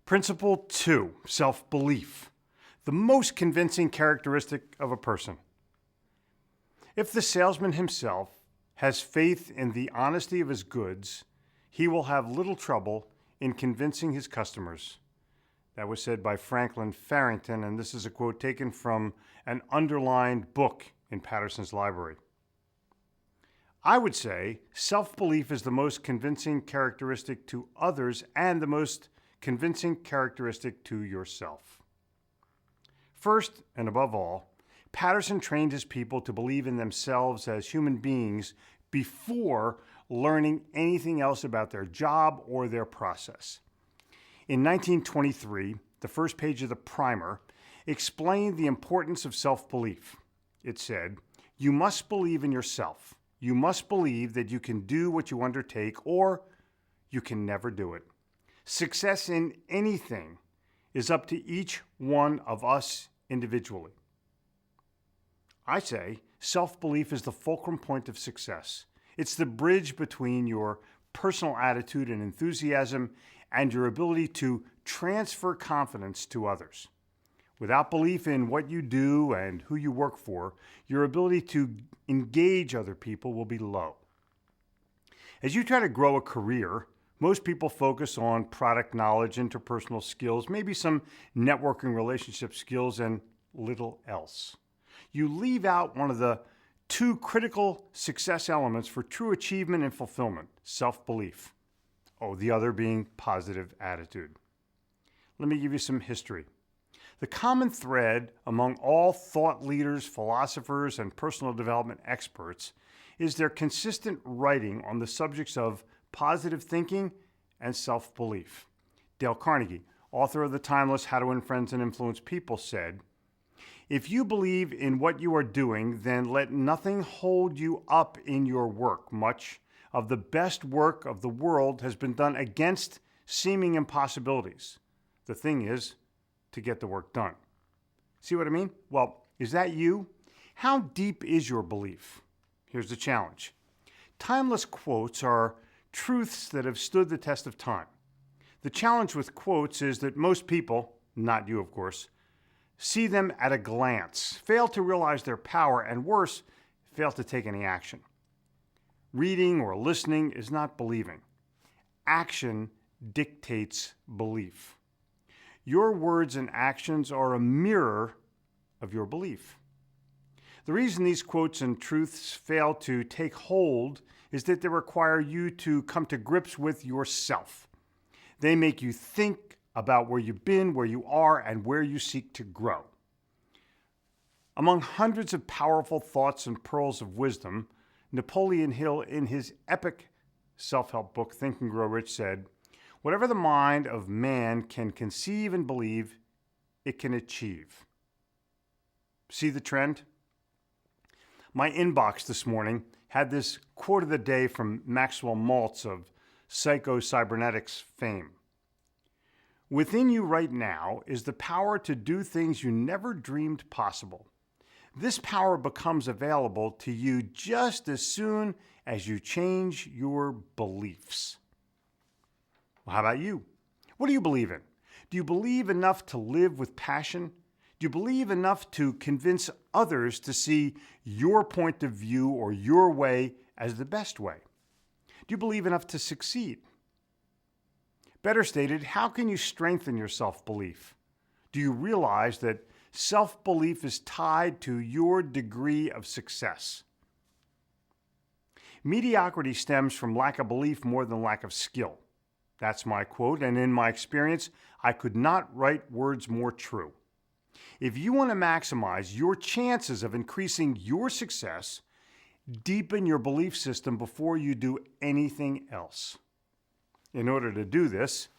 Principle 2, self-belief, the most convincing characteristic of a person. If the salesman himself has faith in the honesty of his goods, he will have little trouble in convincing his customers. That was said by Franklin Farrington, and this is a quote taken from an underlined book in Patterson's library. I would say self-belief is the most convincing characteristic to others and the most convincing characteristic to yourself. First, and above all, Patterson trained his people to believe in themselves as human beings before learning anything else about their job or their process. In 1923, the first page of the primer explained the importance of self-belief. It said, "You must believe in yourself. You must believe that you can do what you undertake or you can never do it. Success in anything is up to each one of us individually." I say self-belief is the fulcrum point of success. It's the bridge between your personal attitude and enthusiasm and your ability to transfer confidence to others. Without belief in what you do and who you work for, your ability to engage other people will be low. As you try to grow a career, most people focus on product knowledge, interpersonal skills, maybe some networking relationship skills, and little else. You leave out one of the two critical success elements for true achievement and fulfillment, self-belief. The other being positive attitude. Let me give you some history. The common thread among all thought leaders, philosophers, and personal development experts is their consistent writing on the subjects of positive thinking and self-belief. Dale Carnegie, author of the timeless How to Win Friends and Influence People, said, "If you believe in what you are doing, then let nothing hold you up in your work. Much of the best work of the world has been done against seeming impossibilities. The thing is to get the work done." See what I mean? Well, is that you? How deep is your belief? Here's the challenge. Timeless quotes are truths that have stood the test of time. The challenge with quotes is that most people, not you of course, see them at a glance, fail to realize their power, and worse, fail to take any action. Reading or listening is not believing. Action dictates belief. Your words and actions are a mirror of your belief. The reason these quotes and truths fail to take hold is that they require you to come to grips with yourself. They make you think about where you've been, where you are, and where you seek to grow. Among hundreds of powerful thoughts and pearls of wisdom, Napoleon Hill, in his epic self-help book, Think and Grow Rich, said, "Whatever the mind of man can conceive and believe, it can achieve." See the trend? My inbox this morning had this quote of the day from Maxwell Maltz of psycho-cybernetics fame. "Within you right now is the power to do things you never dreamed possible. This power becomes available to you just as soon as you change your beliefs." Well, how about you? What do you believe in? Do you believe enough to live with passion? Do you believe enough to convince others to see your point of view or your way as the best way? Do you believe enough to succeed? Better stated, how can you strengthen your self-belief? Do you realize that self-belief is tied to your degree of success? Mediocrity stems from lack of belief more than lack of skill. That's my quote, and in my experience, I could not write words more true. If you want to maximize your chances of increasing your success, deepen your belief system before you do anything else. In order to do this,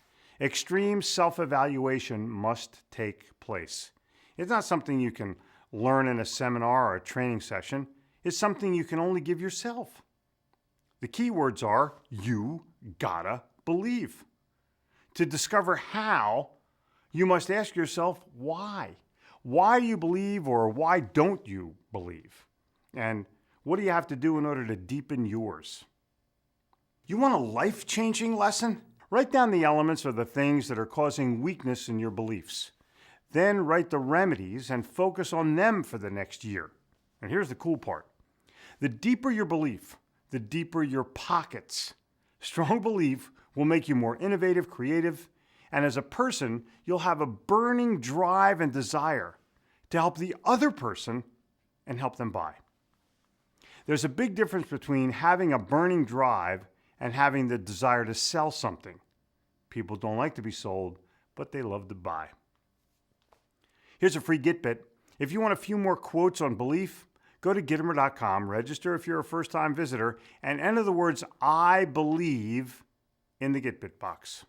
extreme self-evaluation must take place. It's not something you can learn in a seminar or a training session. It's something you can only give yourself. The key words are, you gotta believe. To discover how, you must ask yourself why. Why do you believe, or why don't you believe? And what do you have to do in order to deepen yours? You want a life-changing lesson? Write down the elements or the things that are causing weakness in your beliefs. Then write the remedies and focus on them for the next year. And here's the cool part. The deeper your belief, the deeper your pockets. Strong belief will make you more innovative, creative, and as a person, you'll have a burning drive and desire to help the other person and help them buy. There's a big difference between having a burning drive and having the desire to sell something. People don't like to be sold, but they love to buy. Here's a free Gitbit. If you want a few more quotes on belief, go to Gittimer.com, register if you're a first-time visitor, and enter the words "I believe" in the Gitbit box.